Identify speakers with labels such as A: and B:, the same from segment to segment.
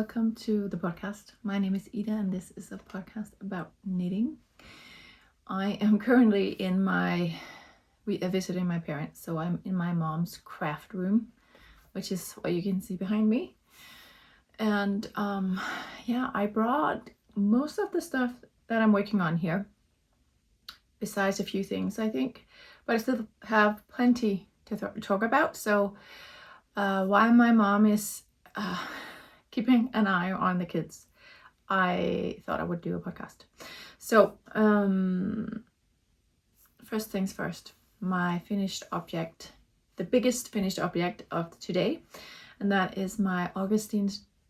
A: welcome to the podcast. My name is Ida and this is a podcast about knitting. I am currently visiting my parents, so I'm in my mom's craft room, which is what you can see behind me. And I brought most of the stuff that I'm working on here, besides a few things I think, but I still have plenty to talk about. So while my mom is keeping an eye on the kids, I thought I would do a podcast. So first things first, my finished object, the biggest finished object of today, and that is my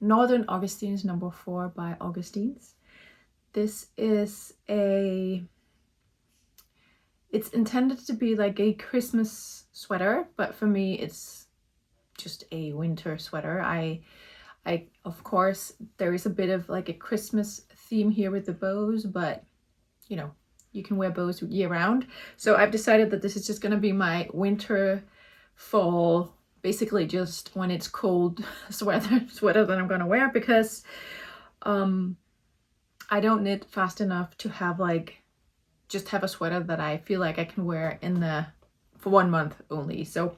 A: Northern Augustine's number 4 by Augustine's. This is it's intended to be like a Christmas sweater, but for me it's just a winter sweater. I of course there is a bit of like a Christmas theme here with the bows, but you know, you can wear bows year round. So I've decided that this is just going to be my winter, fall, basically just when it's cold sweater that I'm going to wear, because I don't knit fast enough to have just have a sweater that I feel like I can wear for 1 month only. So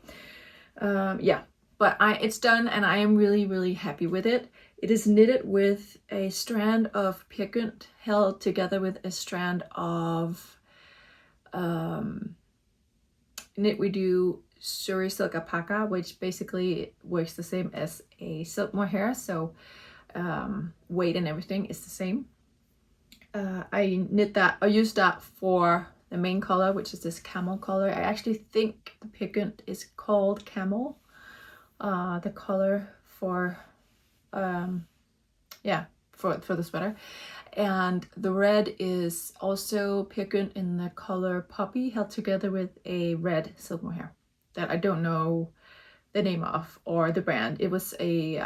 A: but it's done and I am really, really happy with it. It is knitted with a strand of pigment held together with a strand of Knit We Do Suri Silk Alpaca, which basically works the same as a silk mohair. So weight and everything is the same. I use that for the main color, which is this camel color. I actually think the pigment is called camel. The color for the sweater, and the red is also pigment in the color poppy, held together with a red silk mohair that I don't know the name of or the brand. It was a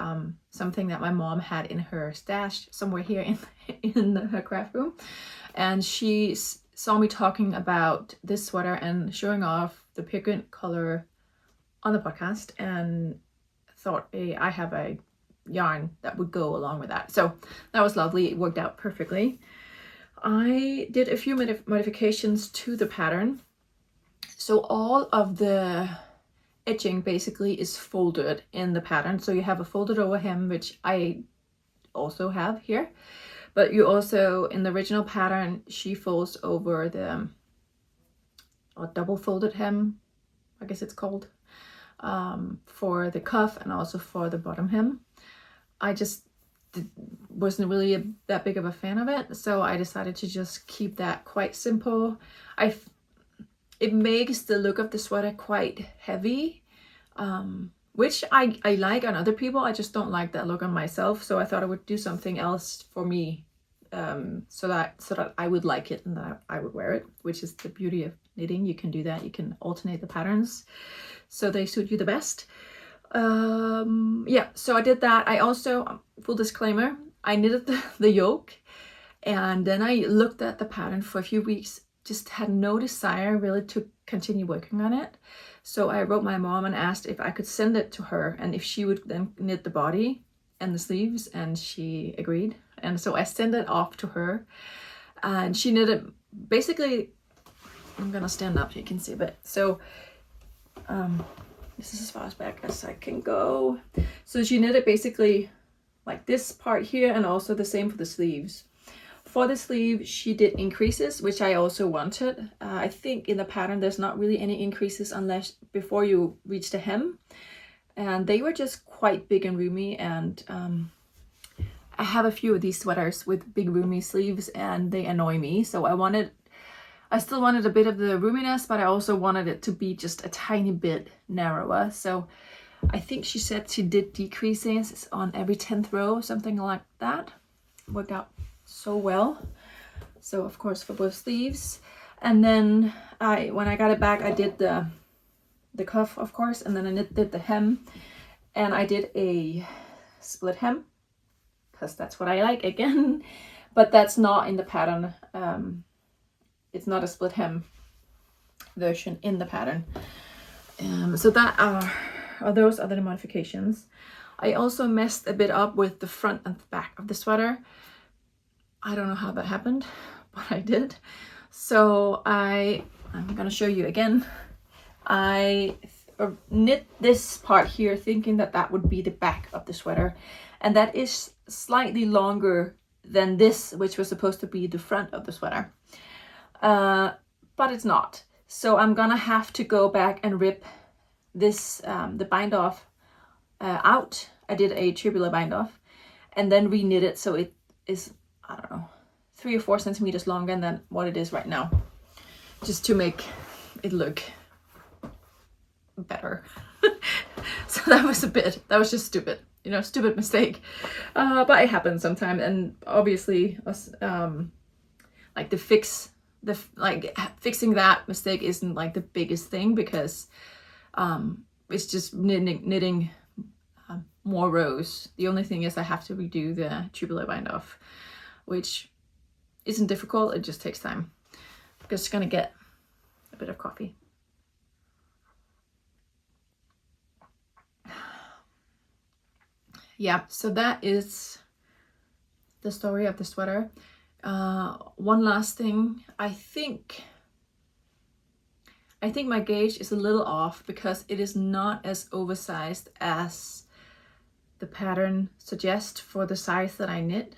A: something that my mom had in her stash somewhere here in her craft room, and she saw me talking about this sweater and showing off the pigment color on the podcast, and thought I have a yarn that would go along with that. So that was lovely. It worked out perfectly. I did a few modifications to the pattern. So all of the edging basically is folded in the pattern. So you have a folded over hem, which I also have here, but you also, in the original pattern, she folds over the double folded hem, I guess it's called, for the cuff and also for the bottom hem. I just wasn't really that big of a fan of it, so I decided to just keep that quite simple. It makes the look of the sweater quite heavy, which I like on other people. I just don't like that look on myself, so I thought I would do something else for me, so that I would like it and that I would wear it, which is the beauty of knitting. You can do that. You can alternate the patterns so they suit you the best. So I did that. I also, full disclaimer, I knitted the yoke, and then I looked at the pattern for a few weeks, just had no desire really to continue working on it. So I wrote my mom and asked if I could send it to her and if she would then knit the body and the sleeves, and she agreed. And so I sent it off to her, and she knitted basically, I'm gonna stand up so you can see a bit. So this is as far as back as I can go. So she knitted basically like this part here, and also the same for the sleeves. For the sleeve, she did increases, which I also wanted. I think in the pattern there's not really any increases unless before you reach the hem, and they were just quite big and roomy, and I have a few of these sweaters with big roomy sleeves and they annoy me, so I still wanted a bit of the roominess, but I also wanted it to be just a tiny bit narrower. So I think she said she did decreases on every 10th row, something like that. Worked out so well. So of course for both sleeves. And then when I got it back, I did the cuff, of course, and then I did the hem, and I did a split hem because that's what I like again, but that's not in the pattern. It's not a split hem version in the pattern. So that are those other modifications. I also messed a bit up with the front and the back of the sweater. I don't know how that happened, but I did. So I'm gonna show you again. I knit this part here thinking that that would be the back of the sweater, and that is slightly longer than this, which was supposed to be the front of the sweater, but it's not. So I'm gonna have to go back and rip this the bind off out. I did a tubular bind off and then re-knit it so it is, I don't know, 3 or 4 centimeters longer than what it is right now, just to make it look better. So that was just stupid, you know, stupid mistake, but it happens sometimes. And obviously like fixing that mistake isn't like the biggest thing, because it's just knitting more rows. The only thing is I have to redo the tubular bind off, which isn't difficult, it just takes time. I'm just gonna get a bit of coffee. Yeah, so that is the story of the sweater. One last thing, I think my gauge is a little off because it is not as oversized as the pattern suggests for the size that I knit,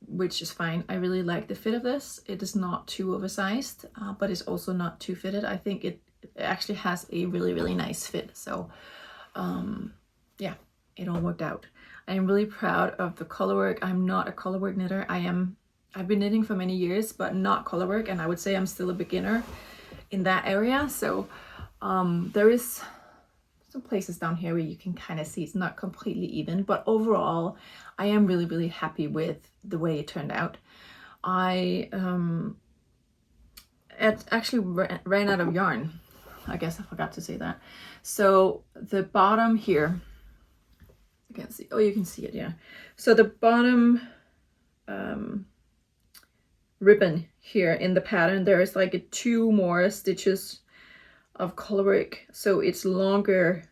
A: which is fine. I really like the fit of this. It is not too oversized, but it's also not too fitted. I think it actually has a really, really nice fit. So yeah, it all worked out. I am really proud of the colorwork. I'm not a colorwork knitter. I've been knitting for many years, but not colorwork, and I would say I'm still a beginner in that area. So there is some places down here where you can kind of see it's not completely even, but overall I am really, really happy with the way it turned out. I actually ran out of yarn. I guess I forgot to say that. So the bottom here, I can't see. Oh, you can see it, yeah. So the bottom ribbon here in the pattern, there is like 2 more stitches of colorwork, so it's longer.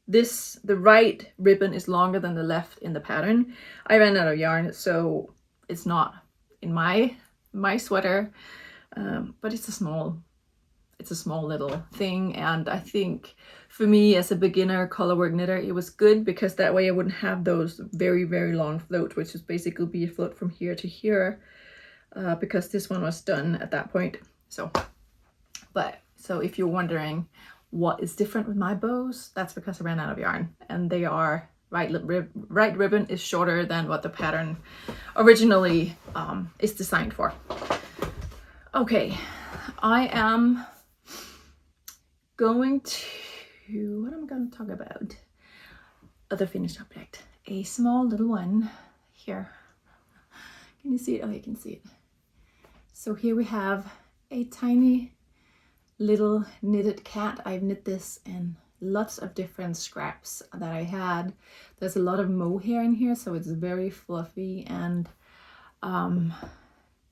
A: The right ribbon is longer than the left in the pattern. I ran out of yarn, so it's not in my sweater, but it's a small little thing. And I think for me as a beginner colorwork knitter, it was good because that way I wouldn't have those very, very long floats, which is basically be a float from here to here, because this one was done at that point. So if you're wondering what is different with my bows, that's because I ran out of yarn, and they are right ribbon is shorter than what the pattern originally is designed for. Okay, I am going to, what am I going to talk about? Other finished object, a small little one here. Can you see it? Oh, you can see it. So here we have a tiny little knitted cat. I've knit this in lots of different scraps that I had. There's a lot of mohair in here, so it's very fluffy and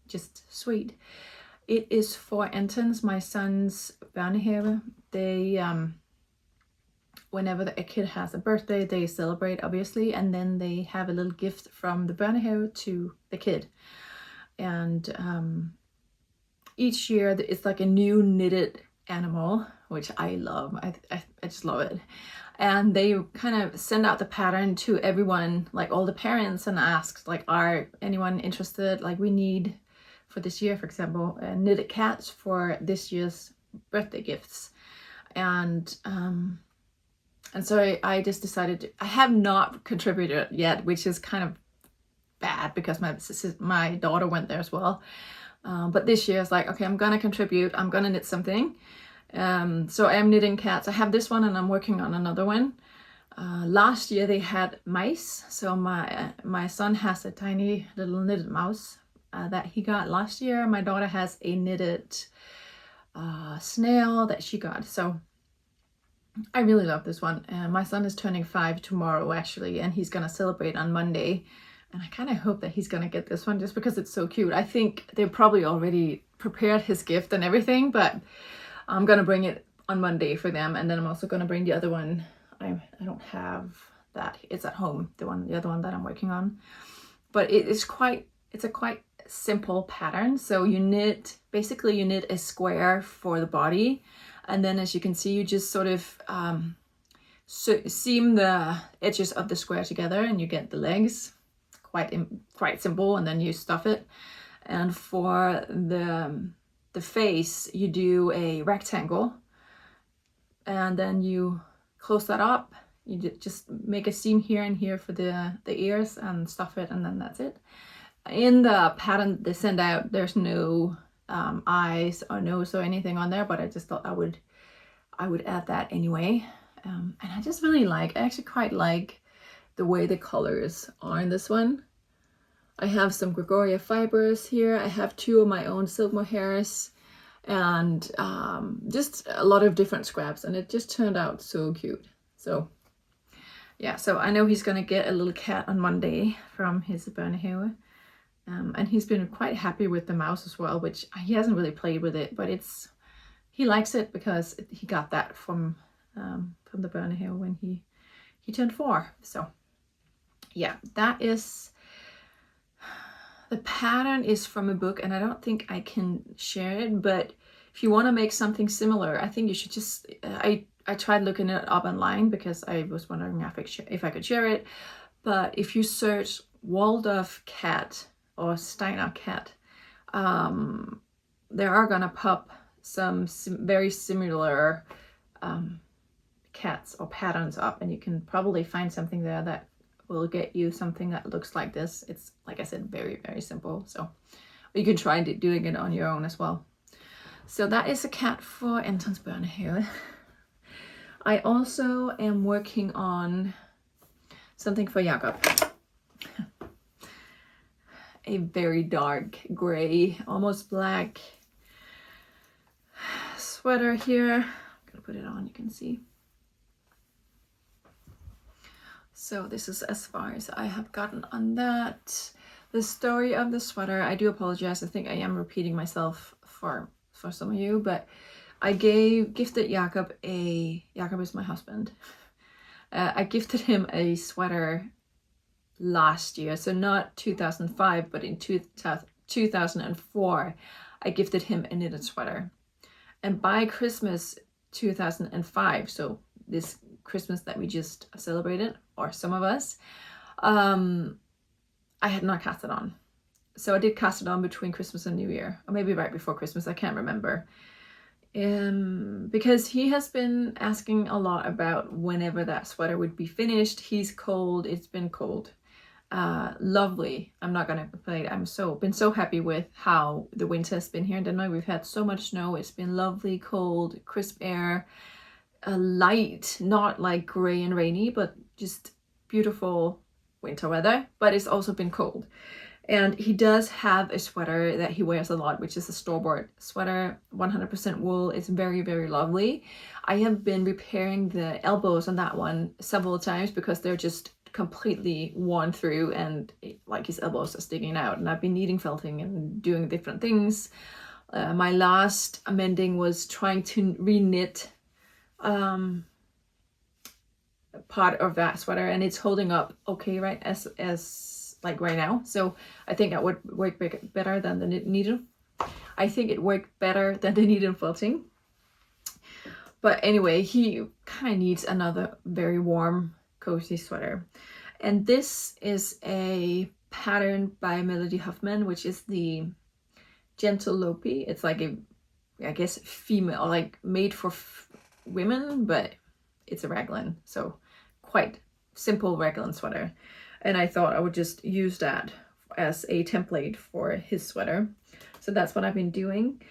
A: just sweet. It is for Anton's, my son's børnehave. They whenever a kid has a birthday, they celebrate obviously, and then they have a little gift from the børnehave to the kid. And each year it's like a new knitted animal, which I love. I just love it. And they kind of send out the pattern to everyone, like all the parents, and ask like, are anyone interested? Like, we need for this year, for example, knitted cats for this year's birthday gifts. And so I just decided I have not contributed yet, which is kind of bad because my daughter went there as well. But this year I was like, okay, I'm gonna contribute. I'm gonna knit something. So I am knitting cats. I have this one and I'm working on another one. Last year they had mice. So my son has a tiny little knitted mouse that he got last year. My daughter has a knitted snail that she got. So I really love this one. My son is turning 5 tomorrow actually, and he's gonna celebrate on Monday. And I kind of hope that he's gonna get this one just because it's so cute. I think they probably already prepared his gift and everything, but I'm gonna bring it on Monday for them. And then I'm also gonna bring the other one I don't have that. It's at home, the other one that I'm working on. But it's a quite simple pattern. So you knit a square for the body, and then as you can see, you just sort of seam the edges of the square together, and you get the legs. Quite simple, and then you stuff it. And for the face, you do a rectangle, and then you close that up. You just make a seam here and here for the ears and stuff it, and then that's it. In the pattern they send out, there's no eyes or nose or anything on there, but I just thought I would add that anyway. And I just really I actually quite like the way the colors are in this one. I have some Gregoria fibers here. I have 2 of my own silk mohairs, and just a lot of different scraps, and it just turned out so cute. So yeah, so I know he's gonna get a little cat on Monday from his børnehave. And he's been quite happy with the mouse as well, which he hasn't really played with it, but he likes it because he got that from the børnehave when he turned 4. So yeah, the pattern is from a book, and I don't think I can share it, but if you want to make something similar, I think you should just I tried looking it up online because I was wondering if I could share it, but if you search Waldorf cat or Steiner cat, there are gonna pop some very similar cats or patterns up, and you can probably find something there that will get you something that looks like this. It's, like I said, very, very simple. So you can try doing it on your own as well. So that is a cat for Anton's børnehave. I also am working on something for Jakob. A very dark gray, almost black sweater here. I'm gonna put it on, you can see. So this is as far as I have gotten on that. The story of the sweater, I do apologize. I think I am repeating myself for some of you, but I gifted Jakob is my husband. I gifted him a sweater last year, so not 2005, but in 2004, I gifted him a knitted sweater. And by Christmas 2005, so this Christmas that we just celebrated, or some of us, I had not cast it on. So I did cast it on between Christmas and New Year, or maybe right before Christmas, I can't remember. Because he has been asking a lot about whenever that sweater would be finished. He's cold, it's been cold. Lovely. I'm not gonna complain. Been so happy with how the winter has been here in Denmark. We've had so much snow. It's been lovely, cold, crisp air, light, not like gray and rainy, but just beautiful winter weather. But it's also been cold. And he does have a sweater that he wears a lot, which is a store-bought sweater, 100% wool. It's very, very lovely. I have been repairing the elbows on that one several times because they're just completely worn through, and like his elbows are sticking out. And I've been needing felting and doing different things. My last mending was trying to re-knit part of that sweater, and it's holding up okay right as like right now. So I think that would work better than the needle. I think it worked better than the needle felting. But anyway, he kind of needs another very warm, cozy sweater. And this is a pattern by Melody Huffman, which is the Plötulopi. It's like a, I guess, female, like made for women, but it's a raglan. So quite simple raglan sweater. And I thought I would just use that as a template for his sweater. So that's what I've been doing.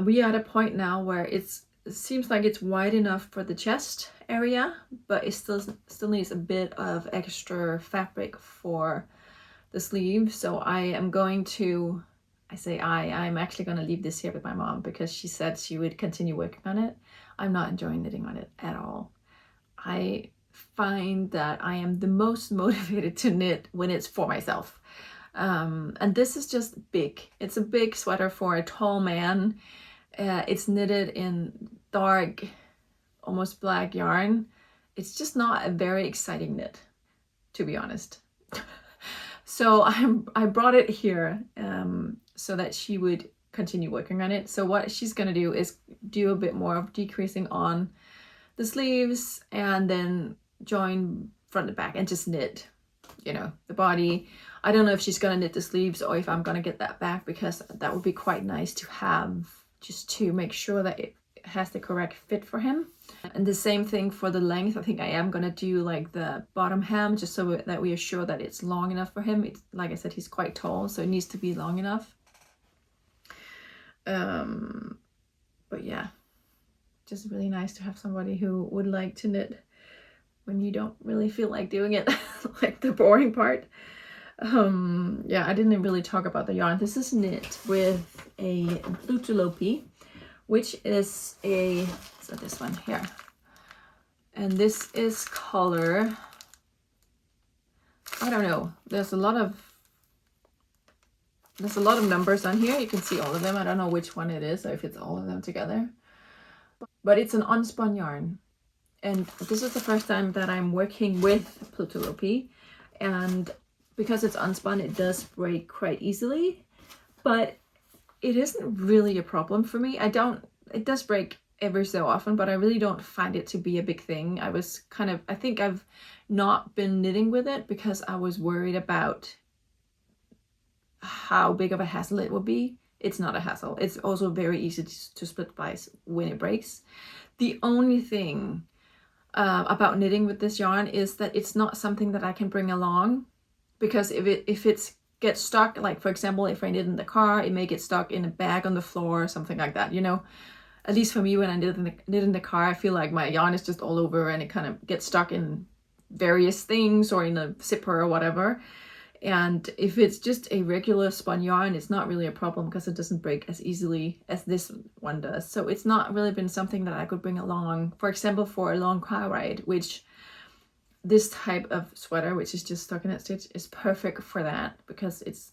A: We are at a point now where it seems like it's wide enough for the chest area, but it still needs a bit of extra fabric for the sleeve. So I am going to, I'm actually going to leave this here with my mom because she said she would continue working on it. I'm not enjoying knitting on it at all. I find that I am the most motivated to knit when it's for myself. And this is just big. It's a big sweater for a tall man. It's knitted in dark, almost black yarn. it's just not a very exciting knit, to be honest. So I brought it here so that she would continue working on it. So what she's gonna do is do a bit more of decreasing on the sleeves and then join front and back and just knit, you know, the body. I don't know if she's gonna knit the sleeves or if I'm gonna get that back, because that would be quite nice to have, just to make sure that it has the correct fit for him. And the same thing for the length. I think I am gonna do like the bottom hem, just so that we are sure that it's long enough for him. It's, like I said, he's quite tall, so it needs to be long enough. But yeah, just really nice to have somebody who would like to knit when you don't really feel like doing it, like the boring part. Yeah, I didn't really talk about the yarn. This is knit with a Plötulopi, which is a, so this one here, and this is color, I don't know, there's a lot of numbers on here. You can see all of them. I don't know which one it is, or if it's all of them together, but it's an unspun yarn. And this is the first time that I'm working with Plötulopi, and because it's unspun, it does break quite easily, but it isn't really a problem for me. It does break every so often, but I really don't find it to be a big thing. I think I've not been knitting with it because I was worried about how big of a hassle it would be. It's not a hassle. It's also very easy to split splice when it breaks. The only thing about knitting with this yarn is that it's not something that I can bring along, because if it gets stuck, like for example, if I knit in the car, it may get stuck in a bag on the floor or something like that, you know. At least for me, when I knit in the car, I feel like my yarn is just all over and it kind of gets stuck in various things or in a zipper or whatever. And if it's just a regular spun yarn, it's not really a problem because it doesn't break as easily as this one does. So it's not really been something that I could bring along, for example, for a long car ride, which this type of sweater, which is just stockinette stitch, is perfect for that, because it's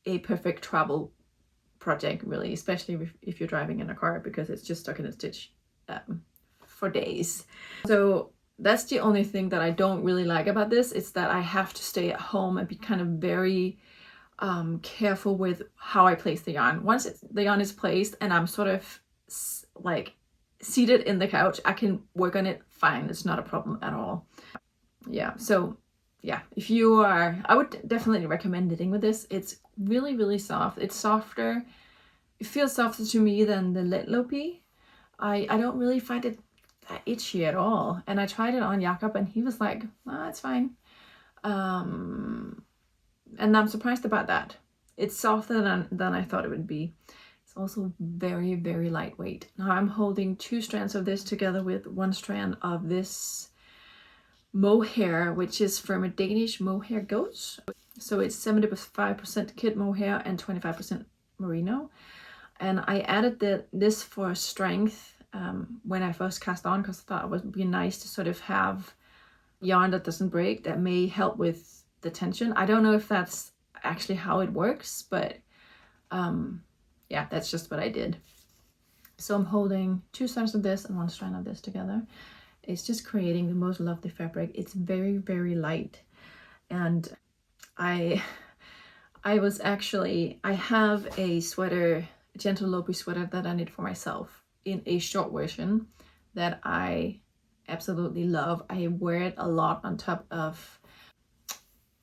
A: a perfect travel project, really, especially if you're driving in a car, because it's just stockinette stitch for days. So that's the only thing that I don't really like about this. It's that I have to stay at home and be kind of very careful with how I place the yarn. Once the yarn is placed and I'm sort of like seated in the couch, I can work on it fine. It's not a problem at all. Yeah, so yeah, if you are, I would definitely recommend knitting with this. It's really, really soft. It's softer. It feels softer to me than the Plötulopi. I don't really find it that itchy at all. And I tried it on Jakob and he was like, it's fine. And I'm surprised about that. It's softer than I thought it would be. It's also very, very lightweight. Now I'm holding 2 strands of this together with 1 strand of this mohair, which is from a Danish mohair goat. So it's 75% kid mohair and 25% merino. And I added this for strength when I first cast on, because I thought it would be nice to sort of have yarn that doesn't break, that may help with the tension. I don't know if that's actually how it works, but yeah, that's just what I did. So I'm holding 2 strands of this and 1 strand of this together. It's just creating the most lovely fabric. It's very, very light. And I have a sweater, a gentle Lopi sweater that I knit for myself in a short version that I absolutely love. I wear it a lot on top of,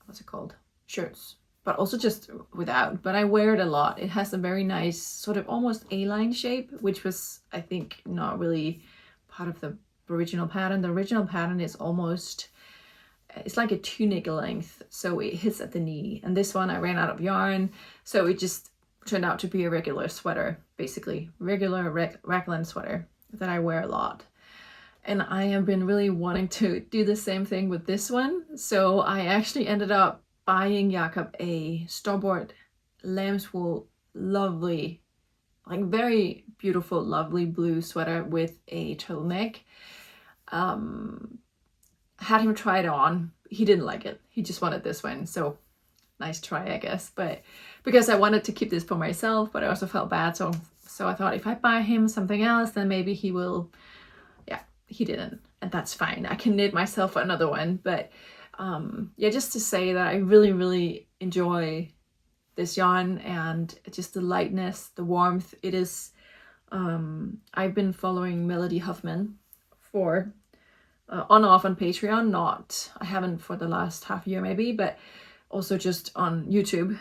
A: what's it called? Shirts, but also just without, but I wear it a lot. It has a very nice sort of almost A-line shape, which was, I think, not really part of the original pattern. The original pattern is almost, it's like a tunic length, so it hits at the knee. And this one I ran out of yarn, so it just turned out to be a regular sweater, basically regular raglan sweater that I wear a lot. And I have been really wanting to do the same thing with this one, so I actually ended up buying Jakob a store-bought lamb's wool, lovely, like very beautiful, lovely blue sweater with a turtleneck. Had him try it on. He didn't like it. He just wanted this one. So nice try, I guess. But because I wanted to keep this for myself, but I also felt bad. So I thought if I buy him something else, then maybe he will. Yeah, he didn't. and that's fine. I can knit myself another one, but yeah, just to say that I really, really enjoy this yarn, and just the lightness, the warmth. It is, I've been following Melody Huffman for on and off on Patreon, I haven't for the last half year maybe, but also just on YouTube.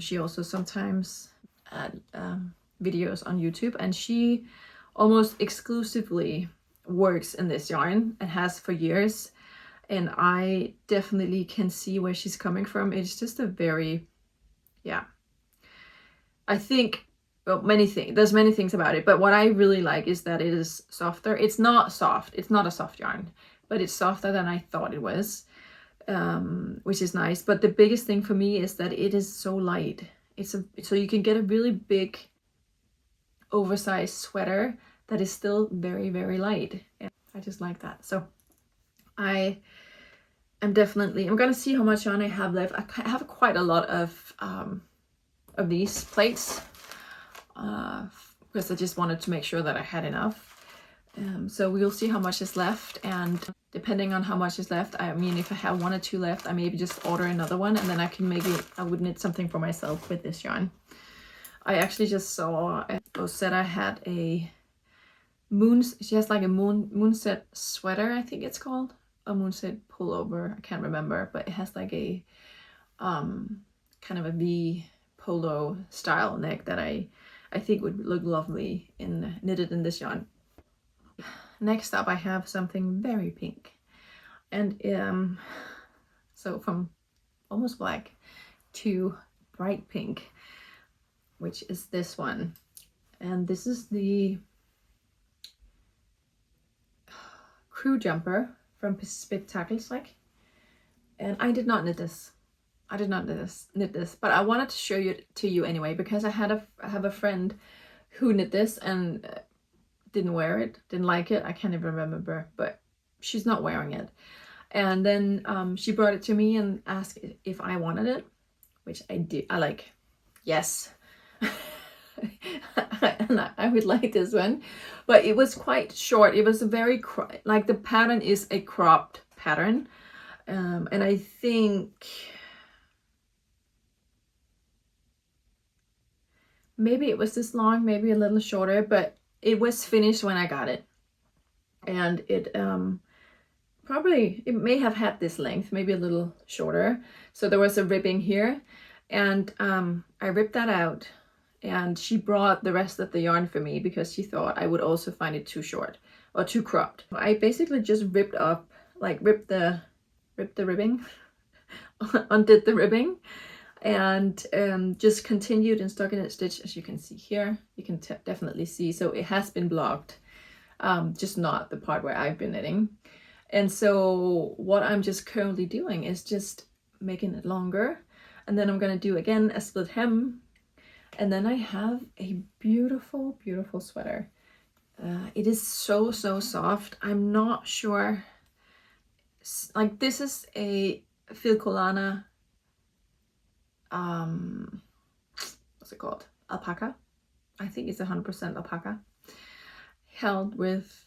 A: She also sometimes add videos on YouTube, and she almost exclusively works in this yarn and has for years, and I definitely can see where she's coming from. It's just a very, yeah, I think, well, there's many things about it, but what I really like is that it is softer. It's not soft, it's not a soft yarn, but it's softer than I thought it was, which is nice. But the biggest thing for me is that it is so light. So you can get a really big oversized sweater that is still very, very light, and I just like that. So I'm gonna see how much yarn I have left. I have quite a lot of these plates, because I just wanted to make sure that I had enough. So we'll see how much is left, and depending on how much is left, I mean, if I have 1 or 2 left, I maybe just order another one, and then I would knit something for myself with this yarn. I actually just saw Rosetta had a she has like a moonset sweater, I think it's called, a moonset pullover, I can't remember, but it has like a kind of a V polo style neck that I think would look lovely knitted in this yarn. Next up, I have something very pink, and so from almost black to bright pink, which is this one, and this is the crew jumper from Spectacle, and I did not knit this. I did not knit this, but I wanted to show it to you anyway, because I have a friend who knit this and didn't wear it, didn't like it. I can't even remember, but she's not wearing it. And then she brought it to me and asked if I wanted it, which I did. I like, yes. And I would like this one, but it was quite short. It was a very like the pattern is a cropped pattern, and I think maybe it was this long, maybe a little shorter, but it was finished when I got it, and it may have had this length, maybe a little shorter. So there was a ribbing here, and I ripped that out. And she brought the rest of the yarn for me because she thought I would also find it too short or too cropped. I basically just ripped the ribbing, undid the ribbing, and just continued in stockinette stitch, as you can see here. You can definitely see, so it has been blocked, just not the part where I've been knitting. And so what I'm just currently doing is just making it longer, and then I'm gonna do again a split hem. And then I have a beautiful, beautiful sweater. It is so, so soft. I'm not sure. Like, this is a Filcolana, what's it called? Alpaca. I think it's 100% alpaca. Held with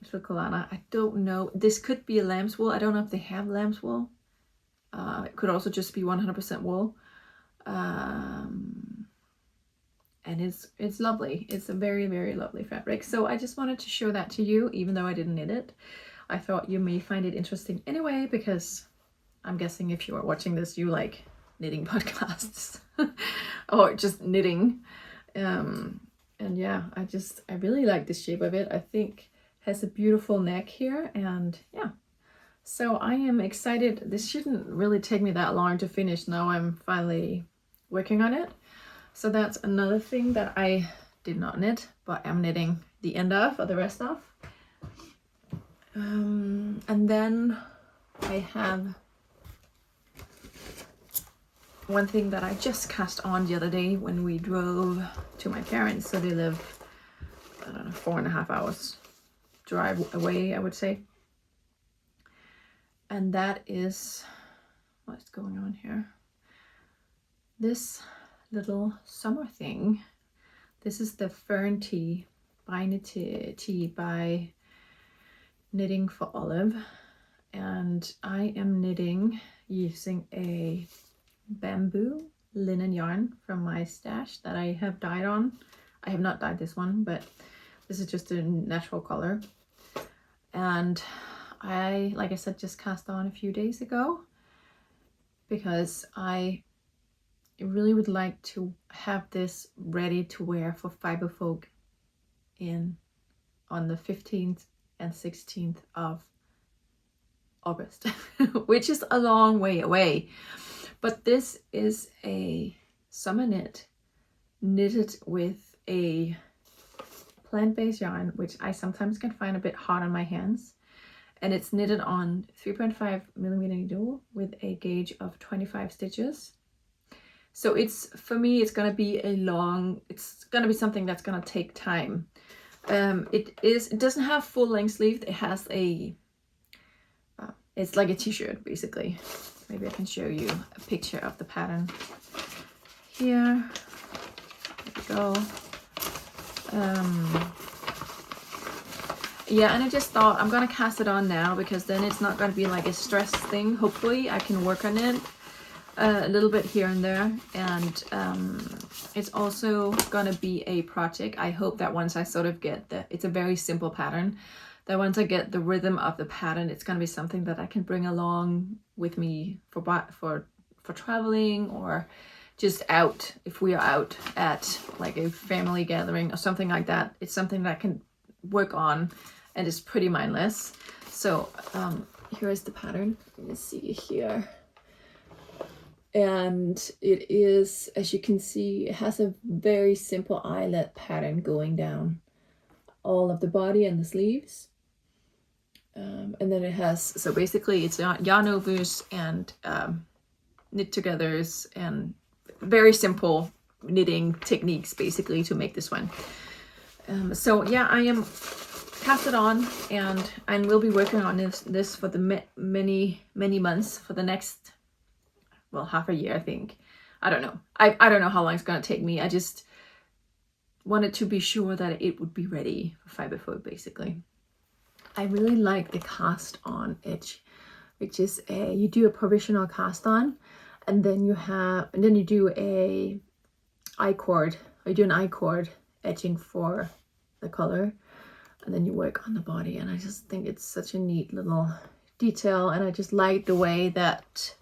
A: Filcolana. I don't know. This could be a lamb's wool. I don't know if they have lamb's wool. It could also just be 100% wool. And it's lovely. It's a very, very lovely fabric. So I just wanted to show that to you, even though I didn't knit it. I thought you may find it interesting anyway, because I'm guessing if you are watching this, you like knitting podcasts or just knitting. And yeah, I really like the shape of it. I think it has a beautiful neck here, and yeah. So I am excited. This shouldn't really take me that long to finish. Now I'm finally working on it. So that's another thing that I did not knit, but I'm knitting the end of, or the rest of. And then I have one thing that I just cast on the other day when we drove to my parents. So they live, I don't know, 4.5 hours drive away, I would say. And that is, what's going on here? This little summer thing. This is the Fern tea by knitting for Olive, and I am knitting using a bamboo linen yarn from my stash that I have dyed on. I have not dyed this one, but this is just a natural color. And I, like I said, just cast on a few days ago because I really would like to have this ready to wear for Fiber Folk on the 15th and 16th of August, which is a long way away. But this is a summer knit knitted with a plant-based yarn, which I sometimes can find a bit hard on my hands. And it's knitted on 3.5 millimeter needle with a gauge of 25 stitches. So it's, for me, it's gonna be it's gonna be something that's gonna take time. It doesn't have full length sleeve. It has it's like a t-shirt basically. Maybe I can show you a picture of the pattern here. There we go. Yeah, and I just thought I'm gonna cast it on now because then it's not gonna be like a stress thing. Hopefully I can work on it a little bit here and there, and it's also gonna be a project. I hope that once I sort of get it's a very simple pattern, that once I get the rhythm of the pattern, it's gonna be something that I can bring along with me for traveling, or just out if we are out at like a family gathering or something like that. It's something that I can work on and it's pretty mindless. So here is the pattern. Let me see here. And it is, as you can see, it has a very simple eyelet pattern going down all of the body and the sleeves. And then it has, so basically it's yarn overs and knit togethers and very simple knitting techniques basically to make this one. So yeah, I am cast it on, and we'll be working on this for the many months, for the next, well, half a year, I think. I don't know. I don't know how long it's gonna take me. I just wanted to be sure that it would be ready for Fiber Folk basically. I really like the cast on edge, which is you do a provisional cast on, and then you do a I-cord, or you do an I-cord edging for the color, and then you work on the body. And I just think it's such a neat little detail, and I just like the way that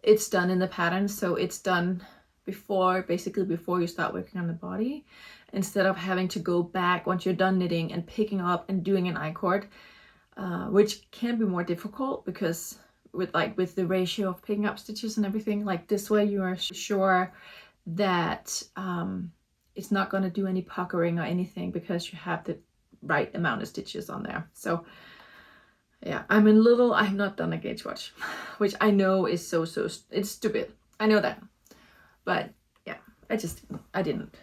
A: it's done in the pattern. So it's done basically before you start working on the body, instead of having to go back once you're done knitting and picking up and doing an I-cord, which can be more difficult because with the ratio of picking up stitches and everything. Like this way you are sure that it's not going to do any puckering or anything because you have the right amount of stitches on there. So yeah, I have not done a gauge watch, which I know is it's stupid. I know that, but yeah, I didn't.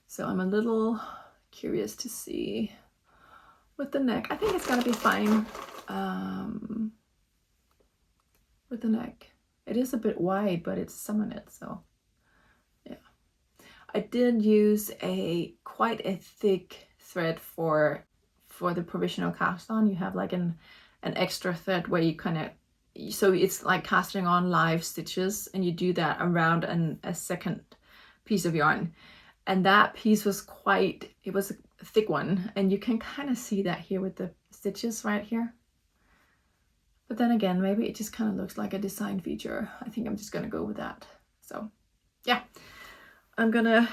A: So I'm a little curious to see with the neck. I think it's gonna be fine with the neck. It is a bit wide, but it's summer knit, so yeah. I did use quite a thick thread for the provisional cast on. You have like an extra thread where you kind of, so it's like casting on live stitches, and you do that around a second piece of yarn. And that piece was it was a thick one, and you can kind of see that here with the stitches right here. But then again, maybe it just kind of looks like a design feature. I think I'm just gonna go with that. So yeah, I'm gonna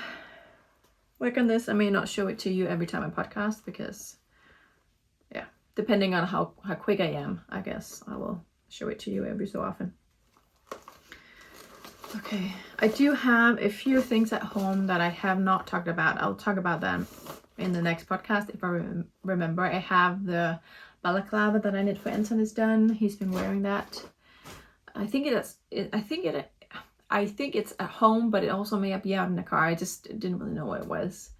A: work on this. I may not show it to you every time I podcast because yeah, depending on how quick I am, I guess I will show it to you every so often. Okay, I do have a few things at home that I have not talked about. I'll talk about them in the next podcast if I remember. I have the balaclava that I knit for Anton is done. He's been wearing that. I think it's at home, but it also may be out in the car. I just didn't really know what it was.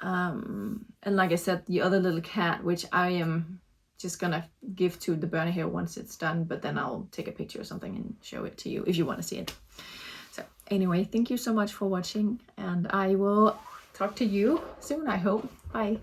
A: And like I said, the other little cat, which I am just gonna give to the burner here once it's done, but then I'll take a picture or something and show it to you if you want to see it. So anyway, thank you so much for watching, and I will talk to you soon, I hope. Bye.